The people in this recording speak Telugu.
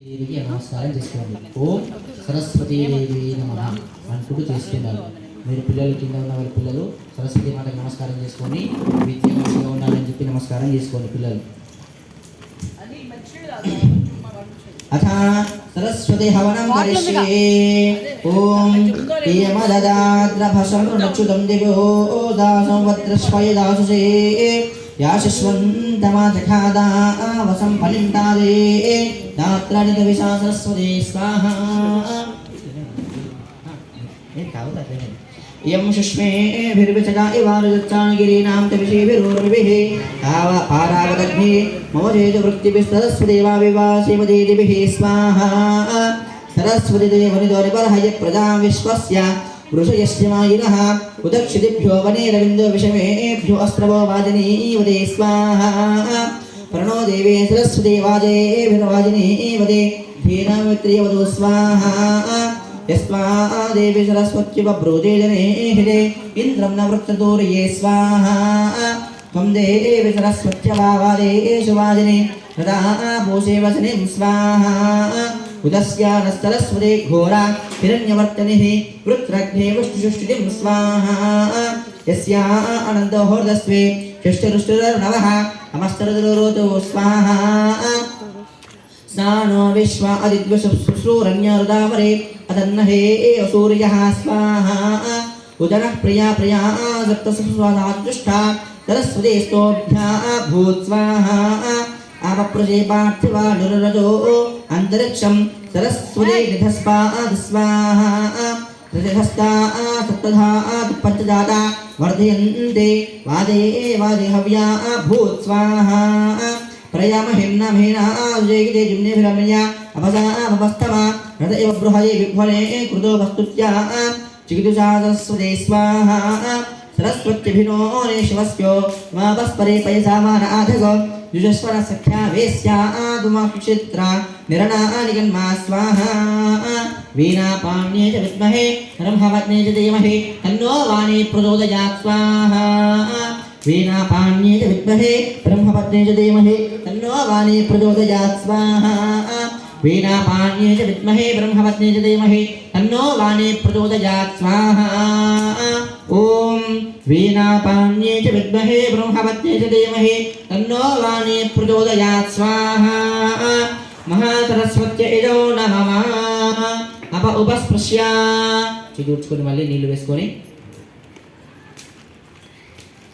దేవికి నమస్కారం చేసుకోండి. ఓం సరస్వతీదేవి నమః అంటూ చేస్తున్నారు. మీరు పిల్లలు కింద ఉన్న వాళ్ళ పిల్లలు సరస్వతి మాతకు నమస్కారం చేసుకొని విద్య మంచిగా ఉండాలని చెప్పి నమస్కారం చేసుకోండి పిల్లలు. అథ సరస్వతి హవనం కరిష్యే. ఓం యమదదాద్రభసం నక్షుతం దివో దాసం వద్రస్వయ దాసుసే యాశస్వంతమాచఖాదా వసం ఫలింతాదే దాత్రానిత విశా సరస్వతి స్వాహా. ఇయం సుష్మేభిర్విచగా ఇవారుజచ్చానగిరీనాం తవిషేభిరోర్విభిః పారావదగ్నే మోజేజ వృత్తిభిస్తరస్వదేవా వివాసిమదేదిభిః స్వాహా. సరస్వతిదేవనిదోనిపర్హయ ప్రజా విశ్వస్య వృషయస్య మాయినః ఉదక్షితిభ్యో వనేరవిందో విషమేభ్యో అస్త్రవో వాజనీవదే స్వాహా. ప్రణో దేవే సరస్వతి వాజేభిర్వాజనీవదే ధీనామిత్రియవదో స్వాహా. యస్మాదేవి సరస్వత్యువ బ్రూజే జనే హృదే ఇంద్రం న వృత్తదూరయే స్వాహా. త్వం దేవి సరస్వత్యవాదేషు వాజనే హృదా భూషే వచనిం స్వాహా. ఉదస్యానస్తరస్వతే ఘోరా హిరణ్యవర్తనిః వృత్రగ్నే విష్ణుషుష్టిం స్వాహా. యస్యా అనందో హోర్దస్వే షష్ఠరుష్టిరర్ణవః అమస్తరదురోతో స్వాహా. స్నానో విశ్వ అదిద్వశుశ్రూరణ్యరుదావరే అదన్నహే సూర్యః స్వాహా. ఉదనః ప్రియా ప్రియా సప్తసస్వాదాదృష్టా సరస్వతే స్తోభ్యా భూత్ స్వాహా. ఆపప్రజే పార్థివా నిరురజో అంతరిక్షం సరస్వతే నిధస్పాద్ స్వాహా. రజహస్తా సప్తధా పంచజాతా వర్ధయంతే వాదే వాదే హవ్యా భూత్ స్వాహా. ప్రయామహిమ్నమేనా జయగితే జిమ్నేభిరమయ అపసామపస్తమా రథ ఇవ బృహదే విభ్వనే కృతో వస్తుత్యా చికితుషా సరస్వతే స్వాహా. సరస్వత్యభినో నే శివస్యో మాపస్పరే పయసామాన ఆధగో యుజస్వర సఖ్యా వేశ్యాదుమాక్షిత్ర నిరణానిగన్మా స్వాహా. వీణాపాణ్యే చ విద్మహే బ్రహ్మపత్నే చ ధీమహి తన్నో వాణీ ప్రచోదయాత్ స్వాహా. వీణాపాణ్యే చ విద్మహే బ్రహ్మపత్నే చ ధీమహి తన్నో వాణీ ప్రచోదయాత్ స్వాహా. వీణాపాణ్యే చ విద్మహే బ్రహ్మపత్నే చ ధీమహి తన్నో వాణీ ప్రచోదయాత్ స్వాహా. ఓం వీణాపాణ్యే చ విద్మహే బ్రహ్మపత్నే చ ధీమహి తన్నో వాణీ ప్రచోదయాత్ స్వాహా. మహాసరస్వత్య ఇదో నమః. ఉపస్పృశ్య చిగుర్చుకొని మళ్ళీ నీళ్లు వేసుకొని